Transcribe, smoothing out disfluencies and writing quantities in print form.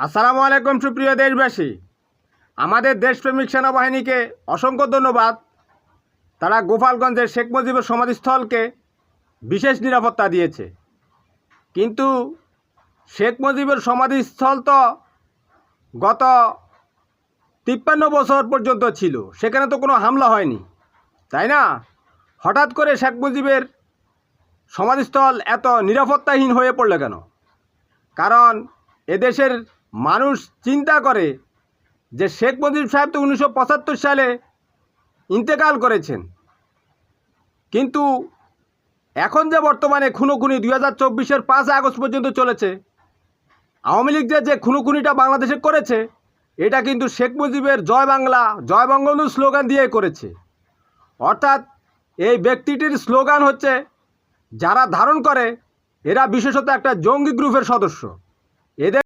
আসসালামু আলাইকুম সুপ্রিয় দেশবাসী। আমাদের দেশপ্রেমিক সেনাবাহিনীকে অসংখ্য ধন্যবাদ। তারা গোপালগঞ্জের শেখ মুজিবের সমাধিস্থলকে বিশেষ নিরাপত্তা দিয়েছে। কিন্তু শেখ মুজিবের সমাধিস্থল তো গত 53 বছর পর্যন্ত ছিল, সেখানে তো কোনো হামলা হয়নি, তাই না? হঠাৎ করে শেখ মুজিবের সমাধিস্থল এত নিরাপত্তাহীন হয়ে পড়ল কেন? কারণ এদেশের মানুষ চিন্তা করে যে শেখ মুজিব সাহেব তো 1975 সালে ইন্তেকাল করেছেন, কিন্তু এখন যে বর্তমানে খুনোখুনি 2024-এর 5 আগস্ট পর্যন্ত চলেছে, আওয়ামী লীগ যে খুনোখুনিটা বাংলাদেশে করেছে, এটা কিন্তু শেখ মুজিবের জয় বাংলা জয় বঙ্গবন্ধু স্লোগান দিয়ে করেছে। অর্থাৎ এই ব্যক্তিটির স্লোগান হচ্ছে, যারা ধারণ করে এরা বিশেষত একটা জঙ্গি গ্রুপের সদস্য। এদের